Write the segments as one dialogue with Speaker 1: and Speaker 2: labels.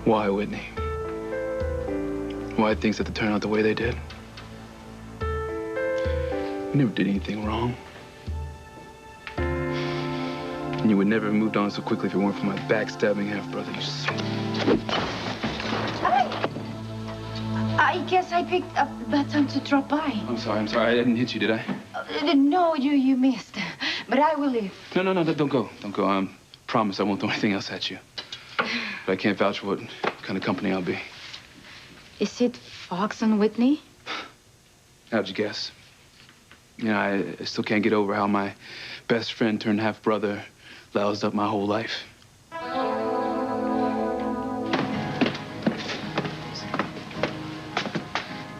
Speaker 1: Why, Whitney? Why things had to turn out the way they did? You never did anything wrong. And you would never have moved on so quickly if it weren't for my backstabbing half-brother, you
Speaker 2: I guess I picked up that time to drop by.
Speaker 1: I'm sorry. I didn't hit you, did I?
Speaker 2: No, you missed. But I will leave.
Speaker 1: No, don't go. Don't go. Promise I won't throw anything else at you. But I can't vouch for what kind of company I'll be.
Speaker 2: Is it Fox and Whitney?
Speaker 1: How'd you guess? You know, I still can't get over how my best friend turned half-brother loused up my whole life.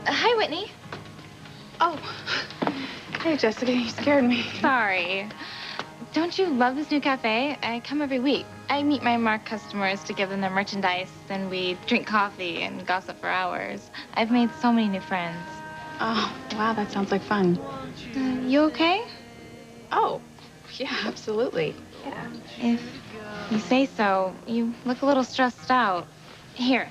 Speaker 2: Hi, Whitney.
Speaker 3: Oh. Hey, Jessica, you scared me.
Speaker 4: Sorry. Don't you love this new cafe? I come every week. I meet my Mark customers to give them their merchandise, and we drink coffee and gossip for hours. I've made so many new friends.
Speaker 3: Oh, wow, that sounds like fun.
Speaker 4: You okay?
Speaker 3: Oh, yeah, absolutely. Yeah.
Speaker 4: If you say so, you look a little stressed out. Here,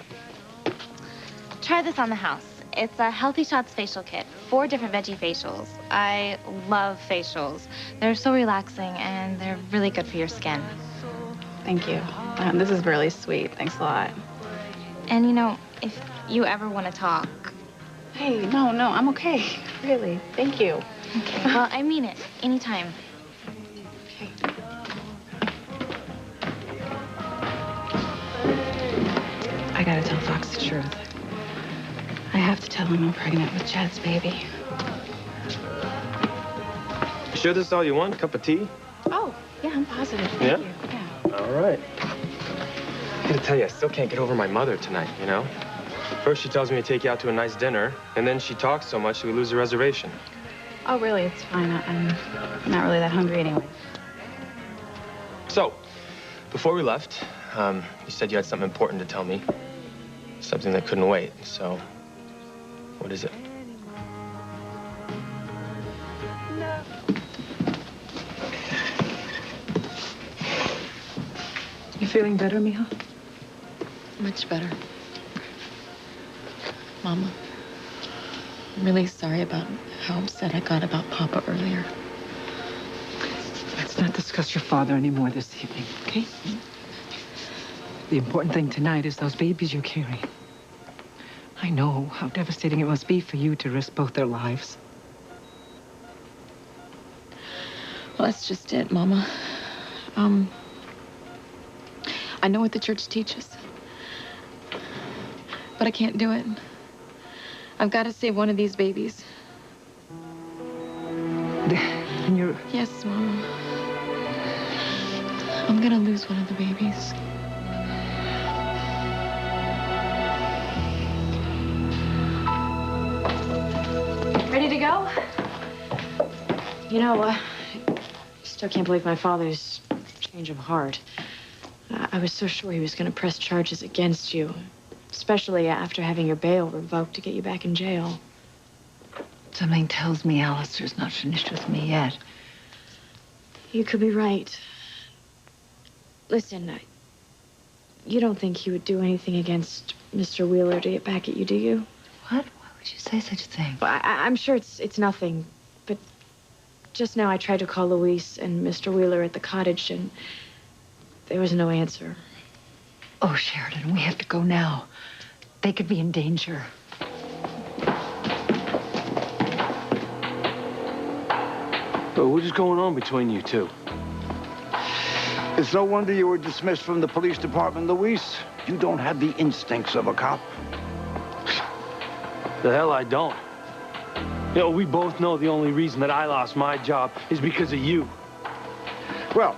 Speaker 4: try this on the house. It's a Healthy Shots facial kit, 4 different veggie facials. I love facials. They're so relaxing, and they're really good for your skin.
Speaker 3: Thank you. This is really sweet. Thanks a lot.
Speaker 4: And, you know, if you ever want to talk...
Speaker 3: Hey, no, I'm okay. Really. Thank you.
Speaker 4: Okay, well, I mean it. Anytime.
Speaker 3: Okay. I gotta tell Fox the truth. I have to tell him I'm pregnant with Chad's baby.
Speaker 5: You sure this is all you want? Cup of tea?
Speaker 3: Oh, yeah, I'm positive. Thank
Speaker 5: Yeah?
Speaker 3: you. Yeah.
Speaker 5: All right. I gotta tell you, I still can't get over my mother tonight, you know? First, she tells me to take you out to a nice dinner, and then she talks so much we lose the reservation.
Speaker 3: Oh, really? It's fine. I'm not really that hungry anyway.
Speaker 5: So, before we left, you said you had something important to tell me. Something that couldn't wait, so what is it?
Speaker 6: You feeling better, Mija?
Speaker 7: Much better. Mama, I'm really sorry about how upset I got about Papa earlier.
Speaker 6: Let's not discuss your father anymore this evening, okay? The important thing tonight is those babies you're carrying. I know how devastating it must be for you to risk both their lives.
Speaker 7: Well, that's just it, Mama. I know what the church teaches, but I can't do it. I've got to save one of these babies.
Speaker 6: And you're...
Speaker 7: Yes, Mama. I'm gonna lose one of the babies.
Speaker 2: Ready to go? You know, I still can't believe my father's change of heart. I was so sure he was going to press charges against you, especially after having your bail revoked to get you back in jail.
Speaker 6: Something tells me Alistair's not finished with me yet.
Speaker 2: You could be right. Listen, you don't think he would do anything against Mr. Wheeler to get back at you, do you?
Speaker 6: What? Why would you say such a thing?
Speaker 2: Well, I'm sure it's nothing, but just now I tried to call Luis and Mr. Wheeler at the cottage, and there was no answer.
Speaker 6: Oh, Sheridan, we have to go now. They could be in danger.
Speaker 8: So what is going on between you two?
Speaker 9: It's no wonder you were dismissed from the police department, Luis. You don't have the instincts of a cop.
Speaker 8: The hell I don't. You know, we both know the only reason that I lost my job is because of you.
Speaker 9: Well,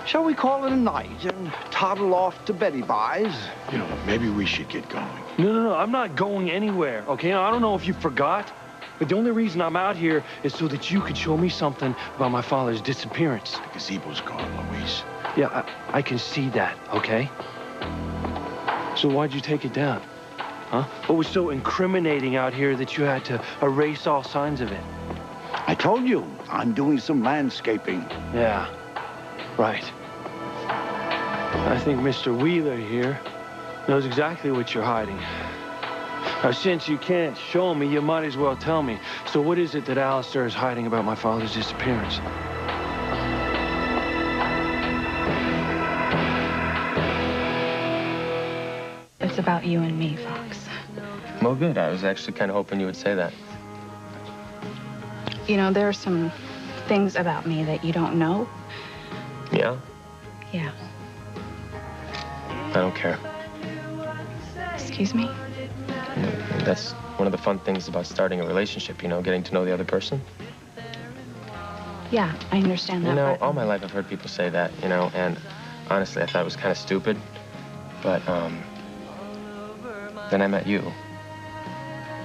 Speaker 9: shall we call it a night and toddle off to Betty Buy's?
Speaker 10: You know, maybe we should get going.
Speaker 8: No, I'm not going anywhere, okay? I don't know if you forgot, but the only reason I'm out here is so that you could show me something about my father's disappearance.
Speaker 10: The gazebo's gone, Luis.
Speaker 8: Yeah, I can see that, okay? So why'd you take it down? Huh? What was so incriminating out here that you had to erase all signs of it?
Speaker 9: I told you, I'm doing some landscaping.
Speaker 8: Yeah, right. I think Mr. Wheeler here knows exactly what you're hiding. Now, since you can't show me, you might as well tell me. So what is it that Alistair is hiding about my father's disappearance?
Speaker 3: It's about you and me, Fox.
Speaker 5: Well, good. I was actually kind of hoping you would say that.
Speaker 3: You know, there are some things about me that you don't know.
Speaker 5: Yeah?
Speaker 3: Yeah.
Speaker 5: I don't care.
Speaker 3: Excuse me?
Speaker 5: That's one of the fun things about starting a relationship, you know, getting to know the other person.
Speaker 3: Yeah, I understand that.
Speaker 5: You know,
Speaker 3: but...
Speaker 5: all my life I've heard people say that, you know, and honestly, I thought it was kind of stupid. But, then I met you.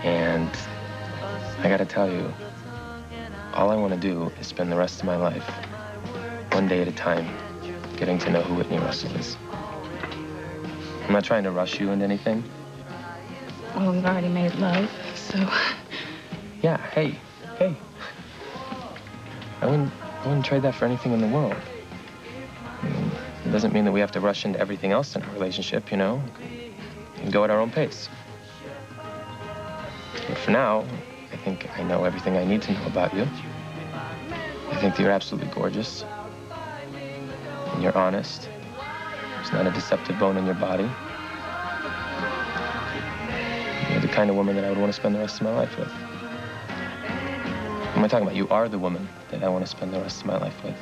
Speaker 5: And I gotta tell you, all I want to do is spend the rest of my life, one day at a time, getting to know who Whitney Russell is. I'm not trying to rush you into anything.
Speaker 3: Well, we've already made love, so...
Speaker 5: Yeah, hey. I wouldn't trade that for anything in the world. I mean, it doesn't mean that we have to rush into everything else in our relationship, you know? We can go at our own pace. But for now, I think I know everything I need to know about you. I think that you're absolutely gorgeous. And you're honest. There's not a deceptive bone in your body. You're the kind of woman that I would want to spend the rest of my life with. What am I talking about? You are the woman that I want to spend the rest of my life with.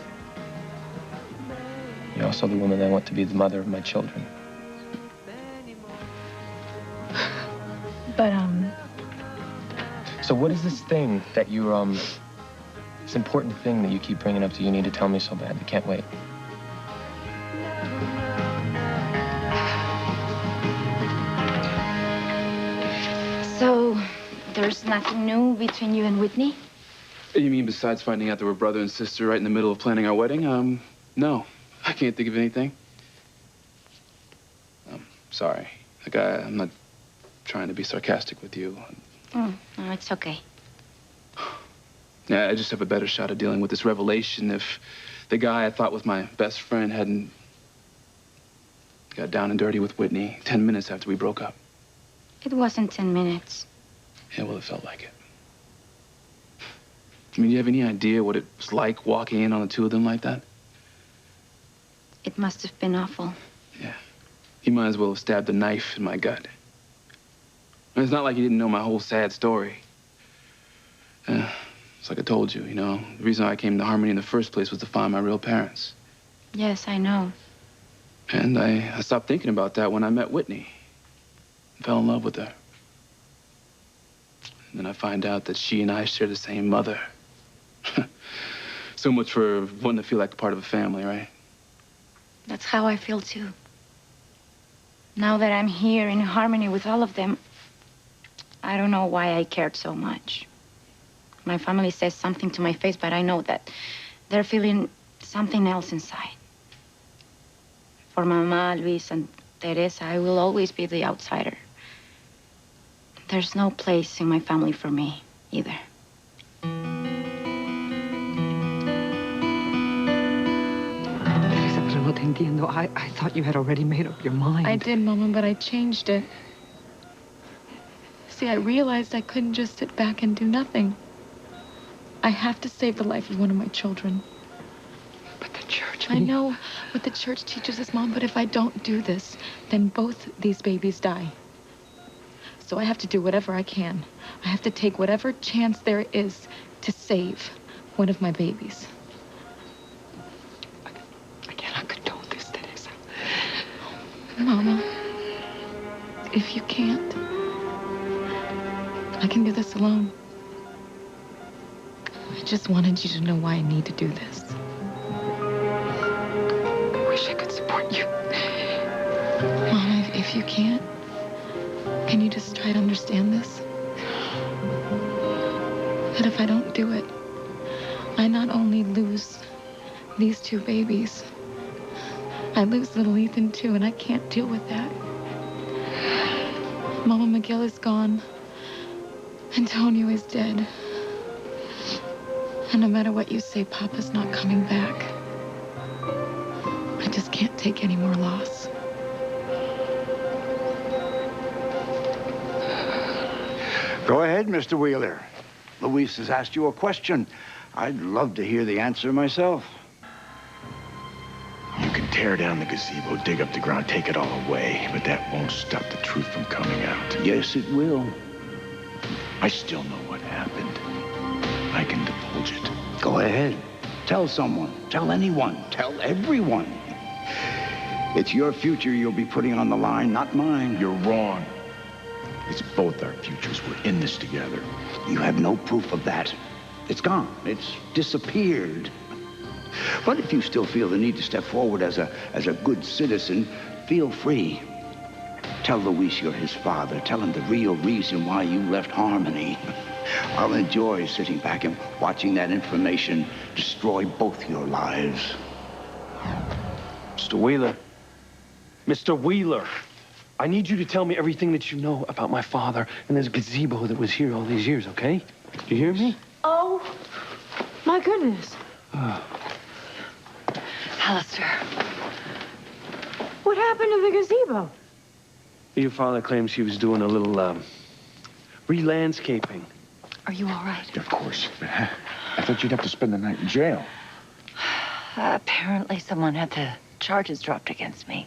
Speaker 5: You're also the woman that I want to be the mother of my children.
Speaker 3: But,
Speaker 5: So what is this thing that you, this important thing that you keep bringing up that you need to tell me so bad? I can't wait.
Speaker 4: So, there's nothing new between you and Whitney?
Speaker 1: You mean besides finding out that we're brother and sister right in the middle of planning our wedding? No. I can't think of anything. Sorry. Like, I'm not trying to be sarcastic with you.
Speaker 4: Oh, no, it's okay.
Speaker 1: Yeah, I just have a better shot of dealing with this revelation if the guy I thought was my best friend hadn't got down and dirty with Whitney 10 minutes after we broke up.
Speaker 4: It wasn't 10 minutes.
Speaker 1: Yeah, well, it felt like it. I mean, do you have any idea what it was like walking in on the two of them like that?
Speaker 4: It must have been awful.
Speaker 1: Yeah. He might as well have stabbed a knife in my gut. And it's not like he didn't know my whole sad story. It's like I told you, you know. The reason I came to Harmony in the first place was to find my real parents.
Speaker 4: Yes, I know.
Speaker 1: And I stopped thinking about that when I met Whitney. And fell in love with her. And then I find out that she and I share the same mother. So much for wanting to feel like a part of a family, right?
Speaker 4: That's how I feel, too. Now that I'm here in Harmony with all of them, I don't know why I cared so much. My family says something to my face, but I know that they're feeling something else inside. For Mama, Luis, and Teresa, I will always be the outsider. There's no place in my family for me, either.
Speaker 6: Teresa, pero no te entiendo. I thought you had already made up your mind.
Speaker 7: I did, Mama, but I changed it. See, I realized I couldn't just sit back and do nothing. I have to save the life of one of my children.
Speaker 6: But the church...
Speaker 7: I know what the church teaches us, Mom, but if I don't do this, then both these babies die. So I have to do whatever I can. I have to take whatever chance there is to save one of my babies.
Speaker 6: I cannot condone this, Teresa.
Speaker 7: Mama, if you can't, I can do this alone. I just wanted you to know why I need to do this.
Speaker 6: I wish I could support you.
Speaker 7: Mama, if you can't, can you just try to understand this? That if I don't do it, I not only lose these two babies, I lose little Ethan too, and I can't deal with that. Mama, Miguel is gone. Antonio is dead. And no matter what you say, Papa's not coming back. I just can't take any more loss.
Speaker 9: Go ahead, Mr. Wheeler. Luis has asked you a question. I'd love to hear the answer myself.
Speaker 10: You can tear down the gazebo, dig up the ground, take it all away, but that won't stop the truth from coming out.
Speaker 9: Yes, it will.
Speaker 10: I still know what happened. I can divulge it.
Speaker 9: Go ahead. Tell someone. Tell anyone. Tell everyone. It's your future you'll be putting on the line, not mine.
Speaker 10: You're wrong. It's both our futures. We're in this together.
Speaker 9: You have no proof of that. It's gone. It's disappeared. But if you still feel the need to step forward as a good citizen, feel free. Tell Luis you're his father. Tell him the real reason why you left Harmony. I'll enjoy sitting back and watching that information destroy both your lives.
Speaker 8: Mr. Wheeler. Mr. Wheeler. I need you to tell me everything that you know about my father and this gazebo that was here all these years, okay? Do you hear me?
Speaker 2: Oh, my goodness.
Speaker 3: Alistair.
Speaker 2: What happened to the gazebo?
Speaker 8: Your father claims he was doing a little, re-landscaping.
Speaker 3: Are you all right?
Speaker 10: Of course. I thought you'd have to spend the night in jail.
Speaker 3: Apparently someone had the charges dropped against me.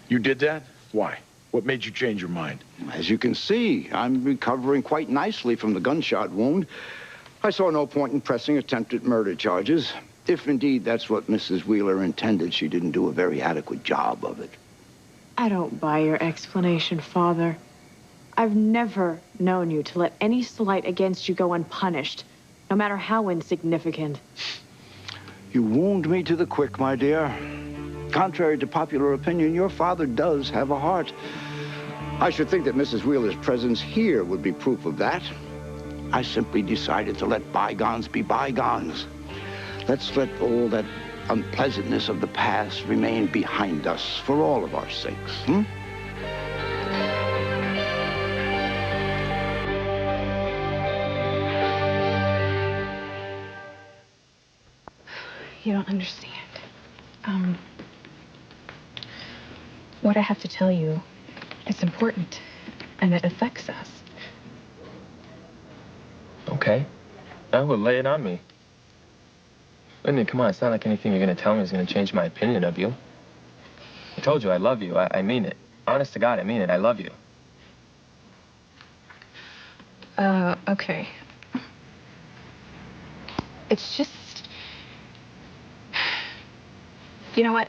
Speaker 10: You did that? Why? What made you change your mind?
Speaker 9: As you can see, I'm recovering quite nicely from the gunshot wound. I saw no point in pressing attempted murder charges. If indeed that's what Mrs. Wheeler intended, she didn't do a very adequate job of it.
Speaker 2: I don't buy your explanation, Father. I've never known you to let any slight against you go unpunished, no matter how insignificant.
Speaker 9: You wound me to the quick, my dear. Contrary to popular opinion, your father does have a heart. I should think that Mrs. Wheeler's presence here would be proof of that. I simply decided to let bygones be bygones. Let's let all that unpleasantness of the past remain behind us for all of our sakes,
Speaker 3: You don't understand. What I have to tell you is important, and it affects us.
Speaker 5: Okay. Now, well, lay it on me. Whitney, come on, it's not like anything you're going to tell me is going to change my opinion of you. I told you I love you. I mean it. Honest to God, I mean it. I love you.
Speaker 3: Okay. It's just... You know what?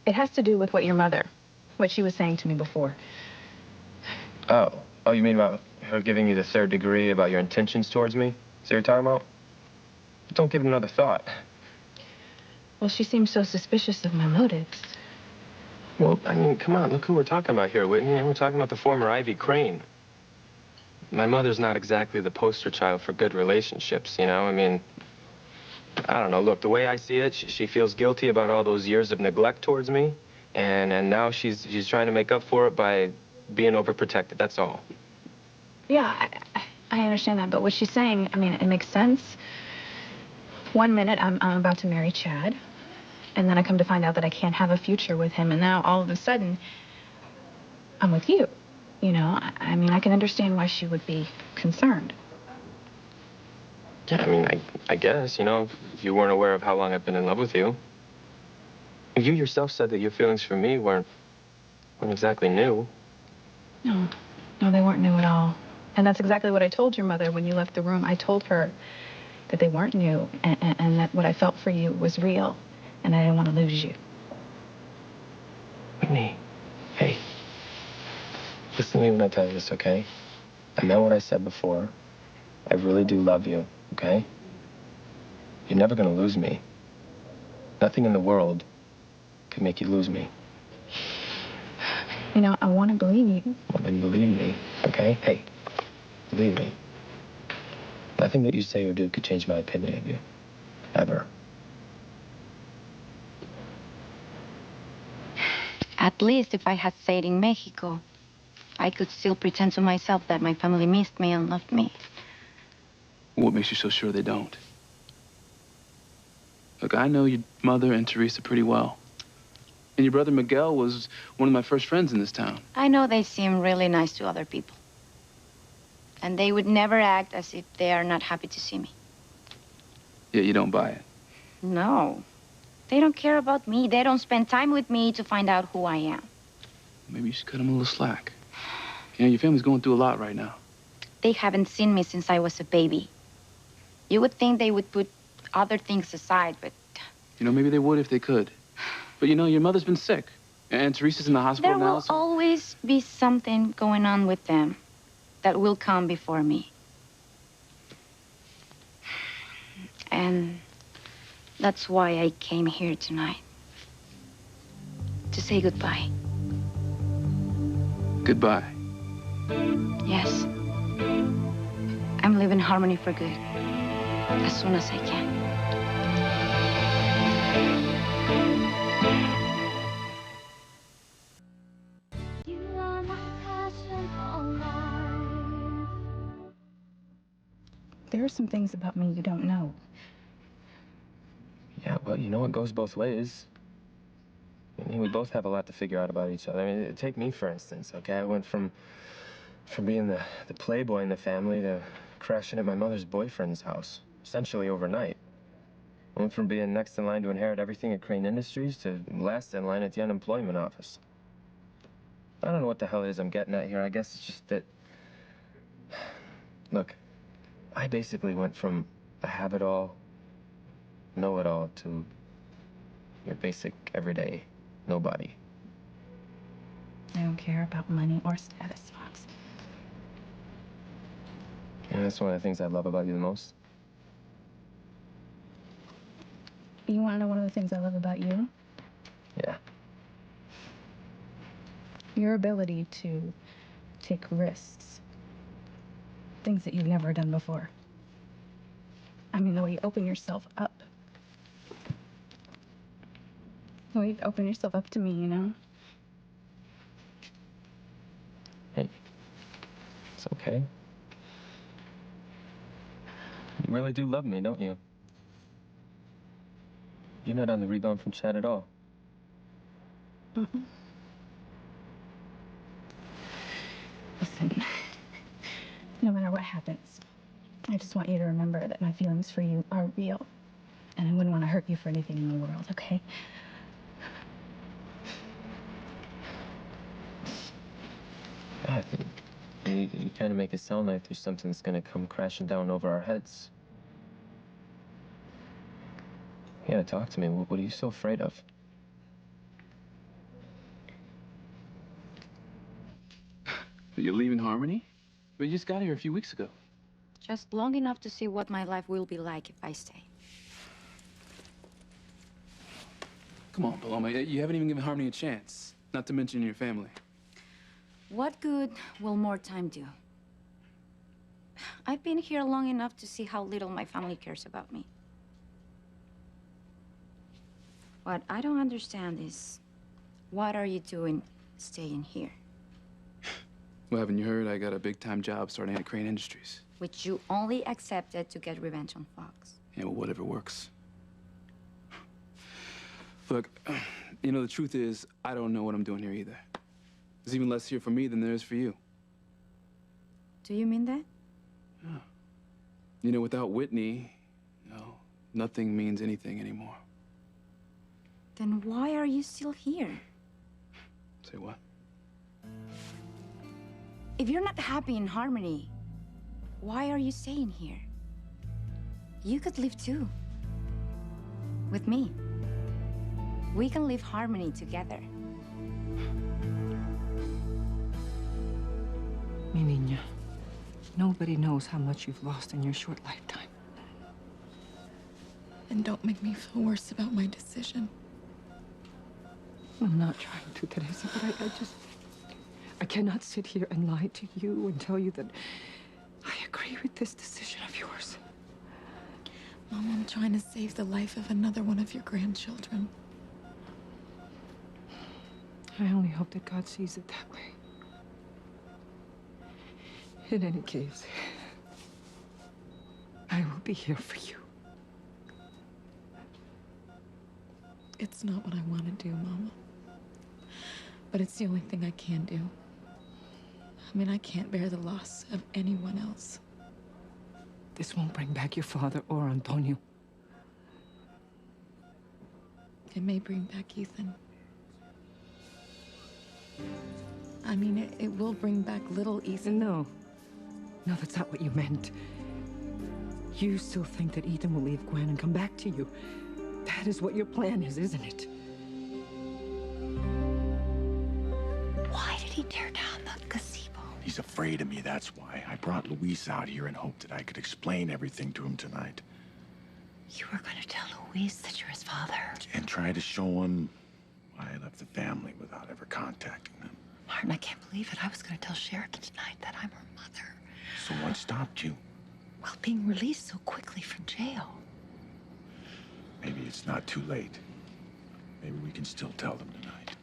Speaker 3: It has to do with what she was saying to me before.
Speaker 5: Oh, you mean about her giving you the third degree about your intentions towards me? Is that what you're talking about? Don't give it another thought.
Speaker 3: Well, she seemed so suspicious of my motives.
Speaker 5: Well, I mean, come on, look who we're talking about here, Whitney. We're talking about the former Ivy Crane. My mother's not exactly the poster child for good relationships, you know? I mean, I don't know. Look, the way I see it, she feels guilty about all those years of neglect towards me, and now she's trying to make up for it by being overprotected. That's all.
Speaker 3: Yeah, I understand that, but what she's saying, I mean, it makes sense. One minute, I'm about to marry Chad, and then I come to find out that I can't have a future with him, and now all of a sudden, I'm with you. You know, I mean, I can understand why she would be concerned.
Speaker 5: Yeah, I mean, I guess, you know, if you weren't aware of how long I've been in love with you. You yourself said that your feelings for me weren't exactly new.
Speaker 3: No, they weren't new at all. And that's exactly what I told your mother when you left the room. I told her that they weren't new and that what I felt for you was real, and I didn't want to lose you.
Speaker 5: Whitney, hey, listen to me when I tell you this, okay? I meant what I said before. I really do love you, okay? You're never gonna lose me. Nothing in the world can make you lose me.
Speaker 3: You know, I want to believe you.
Speaker 5: Well, then believe me, okay? Hey, believe me. Nothing that you say or do could change my opinion of you. Ever.
Speaker 11: At least if I had stayed in Mexico, I could still pretend to myself that my family missed me and loved me.
Speaker 1: What makes you so sure they don't? Look, I know your mother and Teresa pretty well. And your brother Miguel was one of my first friends in this town.
Speaker 11: I know they seem really nice to other people. And they would never act as if they are not happy to see me.
Speaker 1: Yeah, you don't buy it.
Speaker 11: No. They don't care about me. They don't spend time with me to find out who I am.
Speaker 1: Maybe you should cut them a little slack. You know, your family's going through a lot right now.
Speaker 11: They haven't seen me since I was a baby. You would think they would put other things aside, but...
Speaker 1: You know, maybe they would if they could. But, you know, your mother's been sick. And Teresa's in the hospital
Speaker 11: There
Speaker 1: now,
Speaker 11: will
Speaker 1: so...
Speaker 11: always be something going on with them that will come before me. And that's why I came here tonight. To say goodbye.
Speaker 1: Goodbye.
Speaker 11: Yes. I'm leaving Harmony for good. As soon as I can.
Speaker 3: There are some things about me you don't know.
Speaker 5: Yeah, well, you know, it goes both ways. I mean, we both have a lot to figure out about each other. I mean, take me, for instance, okay? I went from being the playboy in the family to crashing at my mother's boyfriend's house, essentially overnight. I went from being next in line to inherit everything at Crane Industries to last in line at the unemployment office. I don't know what the hell it is I'm getting at here. I guess it's just that... Look, I basically went from a have-it-all, know-it-all to your basic, everyday nobody.
Speaker 3: I don't care about money or status, Fox.
Speaker 5: And that's one of the things I love about you the most.
Speaker 3: You want to know one of the things I love about you?
Speaker 5: Yeah.
Speaker 3: Your ability to take risks. Things that you've never done before. I mean, the way you open yourself up. The way you open yourself up to me, you know?
Speaker 5: Hey, it's okay. You really do love me, don't you? You're not on the rebound from Chad at all.
Speaker 3: Mm-mm. Listen, no matter what happens, I just want you to remember that my feelings for you are real. And I wouldn't want to hurt you for anything in the world, okay?
Speaker 5: God, you kind of make it sound like there's something that's going to come crashing down over our heads. You gotta talk to me. What are you so afraid of?
Speaker 1: You're leaving Harmony? But you just got here a few weeks ago.
Speaker 11: Just long enough to see what my life will be like if I stay.
Speaker 1: Come on, Paloma. You haven't even given Harmony a chance. Not to mention your family.
Speaker 11: What good will more time do? I've been here long enough to see how little my family cares about me. What I don't understand is, what are you doing staying here?
Speaker 1: Well, haven't you heard? I got a big-time job starting at Crane Industries.
Speaker 11: Which you only accepted to get revenge on Fox.
Speaker 1: Yeah, well, whatever works. Look, you know, the truth is, I don't know what I'm doing here either. There's even less here for me than there is for you.
Speaker 11: Do you mean that?
Speaker 1: Yeah. You know, without Whitney, you know, nothing means anything anymore.
Speaker 11: Then why are you still here?
Speaker 1: Say what?
Speaker 11: If you're not happy in Harmony, why are you staying here? You could live too. With me. We can live Harmony together.
Speaker 6: Mi niña, nobody knows how much you've lost in your short lifetime.
Speaker 7: And don't make me feel worse about my decision.
Speaker 6: I'm not trying to, Teresa, but I cannot sit here and lie to you and tell you that I agree with this decision of yours.
Speaker 7: Mom, I'm trying to save the life of another one of your grandchildren.
Speaker 6: I only hope that God sees it that way. In any case, I will be here for you.
Speaker 7: It's not what I want to do, Mama. But it's the only thing I can do. I mean, I can't bear the loss of anyone else.
Speaker 6: This won't bring back your father or Antonio.
Speaker 7: It may bring back Ethan. I mean, it will bring back little Ethan.
Speaker 6: No. No, that's not what you meant. You still think that Ethan will leave Gwen and come back to you. That is what your plan is, isn't it?
Speaker 11: Why did he tear down the gazebo?
Speaker 10: He's afraid of me, that's why. I brought Luis out here and hoped that I could explain everything to him tonight.
Speaker 11: You were going to tell Luis that you're his father.
Speaker 10: And try to show him why I left the family without ever contacting them.
Speaker 11: Martin, I can't believe it. I was going to tell Sheridan tonight that I'm her mother.
Speaker 10: So what stopped you?
Speaker 11: Well, being released so quickly from jail.
Speaker 10: Maybe it's not too late. Maybe we can still tell them tonight.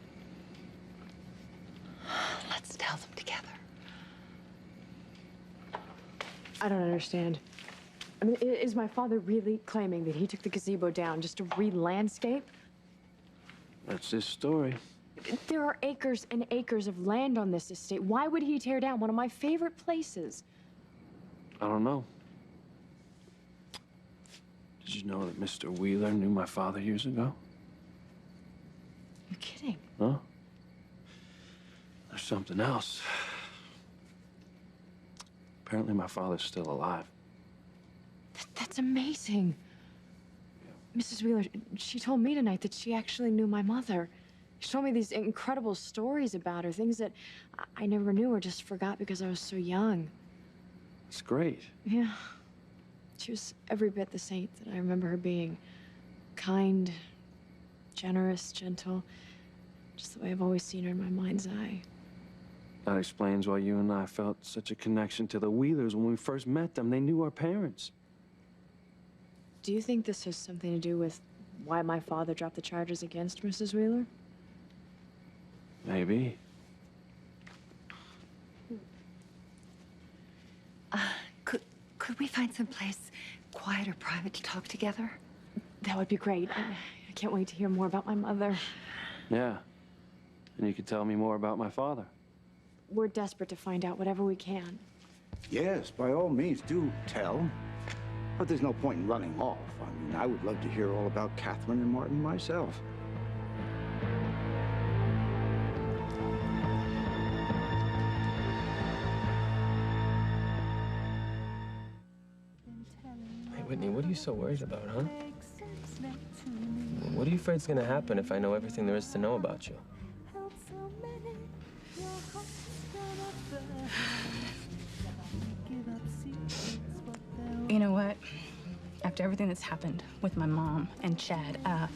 Speaker 11: Let's tell them together.
Speaker 2: I don't understand. I mean, is my father really claiming that he took the gazebo down just to re-landscape?
Speaker 8: That's his story.
Speaker 2: There are acres and acres of land on this estate. Why would he tear down one of my favorite places?
Speaker 8: I don't know. Did you know that Mr. Wheeler knew my father years ago?
Speaker 2: You're kidding.
Speaker 8: Huh? There's something else. Apparently my father's still alive.
Speaker 2: That's amazing. Mrs. Wheeler, she told me tonight that she actually knew my mother. She told me these incredible stories about her, things that I never knew or just forgot because I was so young.
Speaker 8: It's great.
Speaker 2: Yeah. She was every bit the saint that I remember her being. Kind, generous, gentle. Just the way I've always seen her in my mind's eye.
Speaker 8: That explains why you and I felt such a connection to the Wheelers when we first met them. They knew our parents.
Speaker 2: Do you think this has something to do with why my father dropped the charges against Mrs. Wheeler?
Speaker 8: Maybe.
Speaker 11: Could we find some place quiet or private to talk together?
Speaker 2: That would be great. I can't wait to hear more about my mother.
Speaker 8: Yeah. And you could tell me more about my father.
Speaker 2: We're desperate to find out whatever we can.
Speaker 9: Yes, by all means, do tell. But there's no point in running off. I mean, I would love to hear all about Catherine and Martin myself.
Speaker 5: Hey, Whitney, what are you so worried about, huh? What are you afraid's gonna happen if I know everything there is to know about you?
Speaker 3: You know what? After everything that's happened with my mom and Chad, I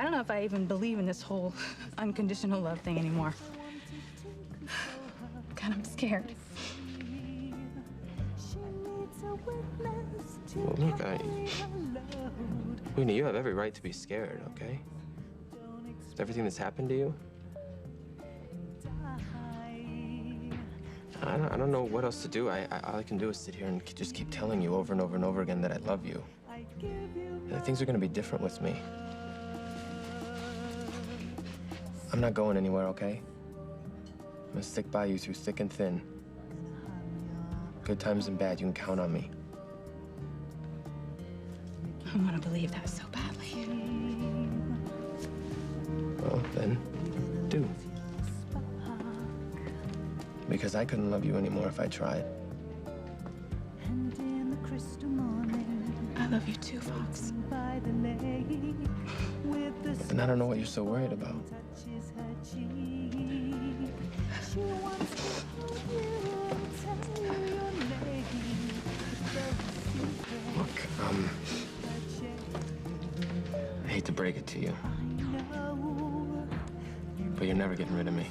Speaker 3: don't know if I even believe in this whole unconditional love thing anymore. God, I'm scared.
Speaker 5: Well, look, Whitney, you have every right to be scared, okay? With everything that's happened to you. I don't know what else to do. All I can do is sit here and just keep telling you over and over and over again that I love you. And that things are gonna be different with me. I'm not going anywhere, okay? I'm gonna stick by you through thick and thin. Good times and bad, you can count on me.
Speaker 3: I want to believe that so badly.
Speaker 5: Well, then, do. Because I couldn't love you anymore if I tried.
Speaker 3: I love you too, Fox.
Speaker 5: But then I don't know what you're so worried about. Look, I hate to break it to you, but you're never getting rid of me.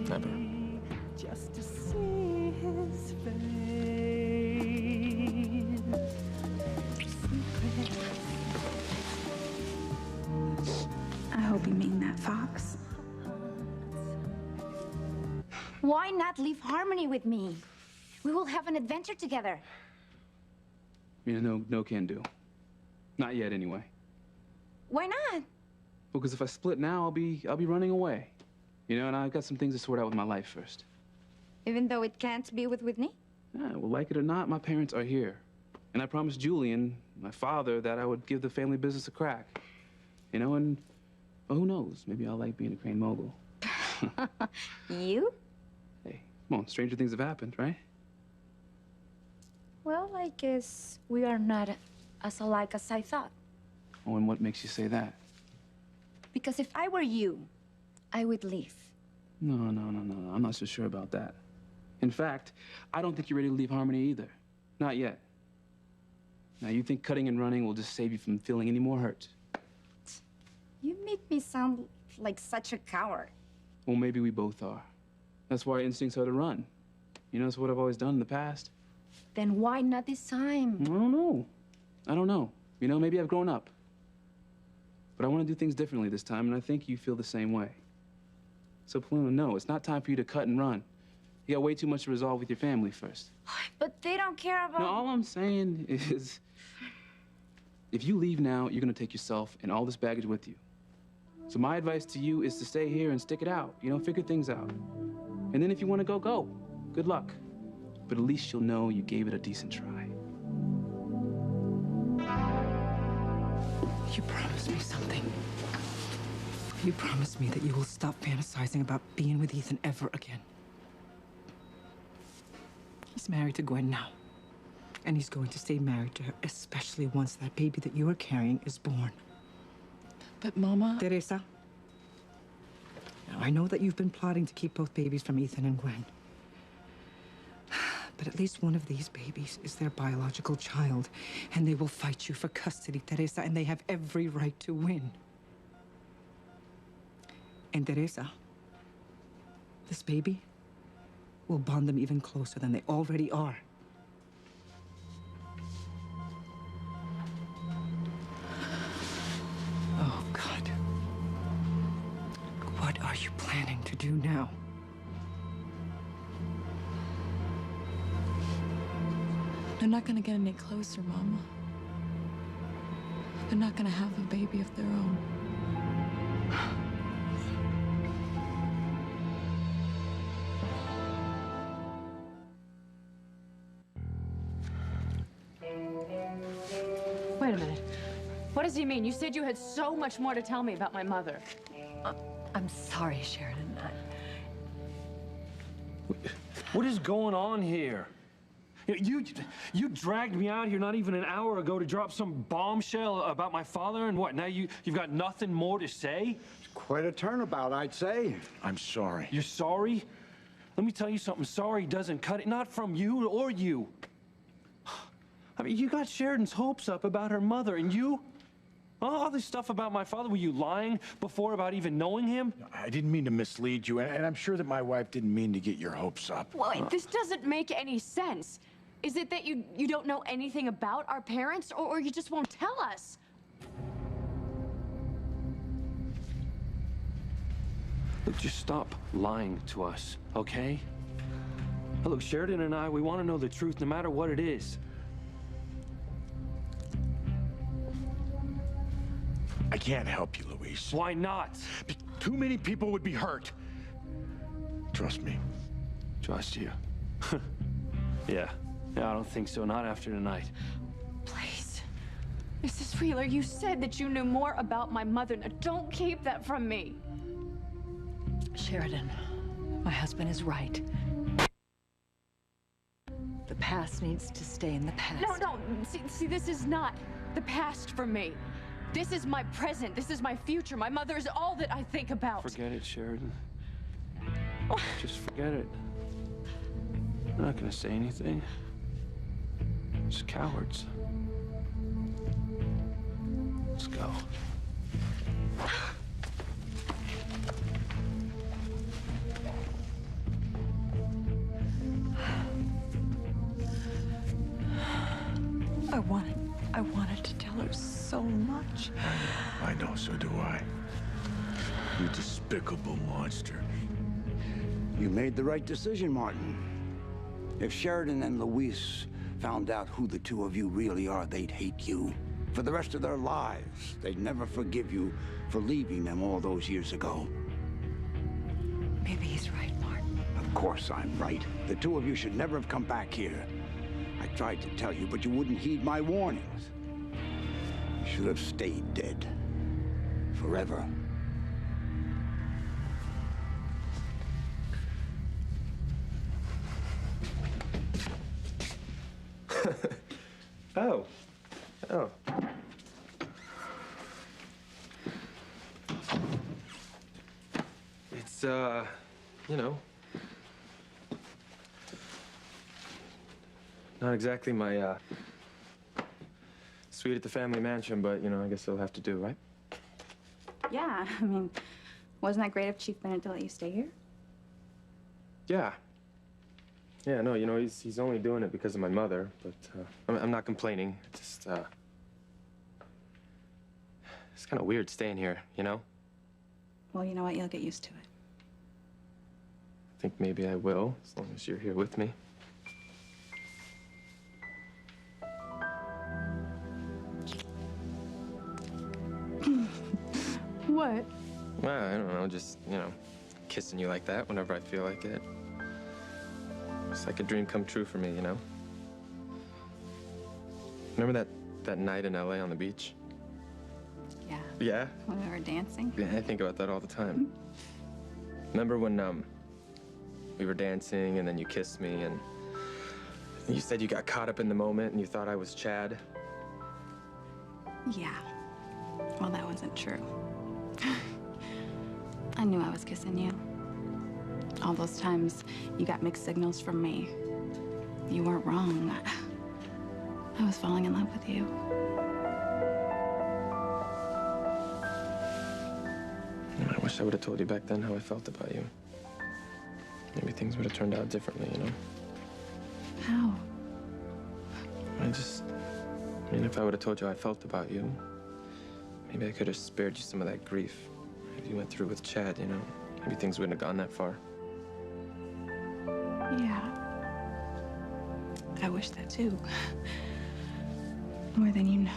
Speaker 5: Never.
Speaker 12: Just to see his
Speaker 3: I hope you mean that, Fox.
Speaker 11: Why not leave Harmony with me? We will have an adventure together.
Speaker 1: You know, no can do. Not yet, anyway.
Speaker 11: Why not?
Speaker 1: Because if I split now, I'll be running away. You know, and I've got some things to sort out with my life first.
Speaker 11: Even though it can't be with Whitney?
Speaker 1: Yeah, well, like it or not, my parents are here. And I promised Julian, my father, that I would give the family business a crack. You know, and well, who knows? Maybe I'll like being a crane mogul.
Speaker 11: You?
Speaker 1: Hey, come on, stranger things have happened, right?
Speaker 11: Well, I guess we are not as alike as I thought.
Speaker 1: Oh, and what makes you say that?
Speaker 11: Because if I were you, I would leave.
Speaker 1: No. I'm not so sure about that. In fact, I don't think you're ready to leave Harmony either. Not yet. Now, you think cutting and running will just save you from feeling any more hurt.
Speaker 11: You make me sound like such a coward.
Speaker 1: Well, maybe we both are. That's why our instincts are to run. You know, it's what I've always done in the past.
Speaker 11: Then why not this time?
Speaker 1: I don't know. You know, maybe I've grown up. But I want to do things differently this time, and I think you feel the same way. So, Paloma, no, it's not time for you to cut and run. You got way too much to resolve with your family first.
Speaker 11: But they don't care about...
Speaker 1: No, all I'm saying is, if you leave now, you're going to take yourself and all this baggage with you. So my advice to you is to stay here and stick it out. You know, figure things out. And then if you want to go, go. Good luck. But at least you'll know you gave it a decent try.
Speaker 6: You promised me something. You promised me that you will stop fantasizing about being with Ethan ever again. He's married to Gwen now. And he's going to stay married to her, especially once that baby that you are carrying is born.
Speaker 7: But, Mama...
Speaker 6: Teresa. Now, I know that you've been plotting to keep both babies from Ethan and Gwen. But at least one of these babies is their biological child, and they will fight you for custody, Teresa, and they have every right to win. And Teresa, this baby will bond them even closer than they already are. Oh, God. What are you planning to do now?
Speaker 7: They're not gonna get any closer, Mama. They're not gonna have a baby of their own.
Speaker 2: Wait a minute. What does he mean? You said you had so much more to tell me about my mother.
Speaker 13: I'm sorry, Sheridan.
Speaker 8: What is going on here? You dragged me out here not even an hour ago to drop some bombshell about my father, and what, now you've got nothing more to say?
Speaker 9: Quite a turnabout, I'd say.
Speaker 10: I'm sorry.
Speaker 8: You're sorry? Let me tell you something. Sorry doesn't cut it. Not from you or you. I mean, you got Sheridan's hopes up about her mother, and you? All this stuff about my father, were you lying before about even knowing him?
Speaker 10: I didn't mean to mislead you, and I'm sure that my wife didn't mean to get your hopes up.
Speaker 2: Well, this doesn't make any sense. Is it that you don't know anything about our parents, or you just won't tell us?
Speaker 8: Look, just stop lying to us, okay? Look, Sheridan and I, we want to know the truth no matter what it is.
Speaker 10: I can't help you, Luis.
Speaker 8: Why not?
Speaker 10: Too many people would be hurt. Trust me.
Speaker 8: Trust you? Yeah, I don't think so. Not after tonight.
Speaker 2: Please. Mrs. Wheeler, you said that you knew more about my mother. Now, don't keep that from me.
Speaker 13: Sheridan, my husband is right. The past needs to stay in the past.
Speaker 2: No. See, this is not the past for me. This is my present. This is my future. My mother is all that I think about.
Speaker 8: Forget it, Sheridan. Just forget it. I'm not gonna say anything. Just cowards. Let's go.
Speaker 13: I wanted to tell her so much.
Speaker 10: I know, so do I. You despicable monster.
Speaker 9: You made the right decision, Martin. If Sheridan and Luis found out who the two of you really are, they'd hate you. For the rest of their lives, they'd never forgive you for leaving them all those years ago. course I'm right. The two of you should never have come back here. I tried to tell you, but you wouldn't heed my warnings. You should have stayed dead. Forever.
Speaker 5: Oh. Oh. It's, you know, not exactly my, suite at the family mansion, but, you know, I guess it'll have to do, right?
Speaker 14: Yeah, I mean, wasn't that great of Chief Bennett to let you stay here?
Speaker 5: Yeah. Yeah, no, you know, he's only doing it because of my mother, but, I'm not complaining. It's just, it's kind of weird staying here, you know?
Speaker 14: Well, you know what? You'll get used to it.
Speaker 5: I think maybe I will, as long as you're here with me.
Speaker 14: What?
Speaker 5: Well, I don't know, just, you know, kissing you like that whenever I feel like it. It's like a dream come true for me, you know? Remember that night in LA on the beach?
Speaker 14: Yeah.
Speaker 5: Yeah?
Speaker 14: When we were dancing?
Speaker 5: Yeah, I think about that all the time. Remember when, we were dancing and then you kissed me and you said you got caught up in the moment and you thought I was Chad?
Speaker 14: Yeah. Well, that wasn't true. I knew I was kissing you. All those times you got mixed signals from me. You weren't wrong. I was falling in love with you.
Speaker 5: I wish I would have told you back then how I felt about you. Maybe things would have turned out differently, you know?
Speaker 14: How?
Speaker 5: I mean, if I would have told you how I felt about you, maybe I could have spared you some of that grief. If you went through with Chad, you know, maybe things wouldn't have gone that far.
Speaker 14: Yeah. I wish that too. More than you know.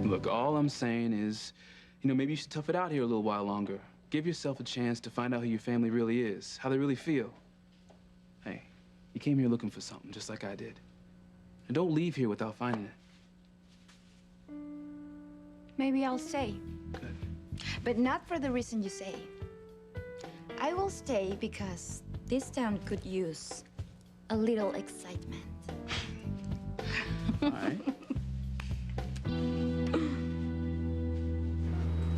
Speaker 1: Look, all I'm saying is, you know, maybe you should tough it out here a little while longer. Give yourself a chance to find out who your family really is, how they really feel. Hey, you came here looking for something, just like I did. And don't leave here without finding it.
Speaker 11: Maybe I'll stay.
Speaker 1: Good.
Speaker 11: But not for the reason you say. I will stay because this town could use a little excitement.
Speaker 1: All right.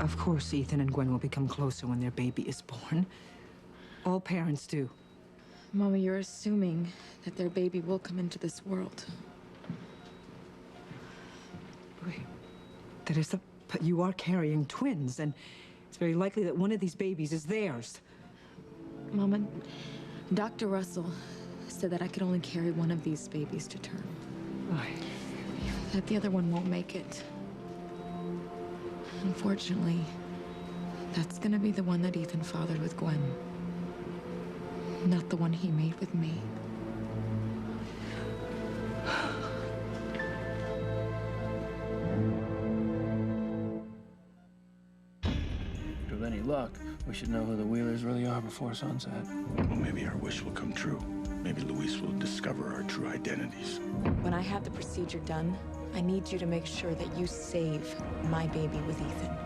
Speaker 6: Of course, Ethan and Gwen will become closer when their baby is born. All parents do.
Speaker 7: Mama, you're assuming that their baby will come into this world.
Speaker 6: Wait, but you are carrying twins, and it's very likely that one of these babies is theirs.
Speaker 7: Mama, Dr. Russell said that I could only carry one of these babies to term.
Speaker 6: Right.
Speaker 7: That the other one won't make it. Unfortunately, that's gonna be the one that Ethan fathered with Gwen. Not the one he made with me.
Speaker 8: With any luck, we should know who the Wheelers really are before sunset.
Speaker 10: Well, maybe our wish will come true. Maybe Luis will discover our true identities.
Speaker 7: When I have the procedure done, I need you to make sure that you save my baby with Ethan.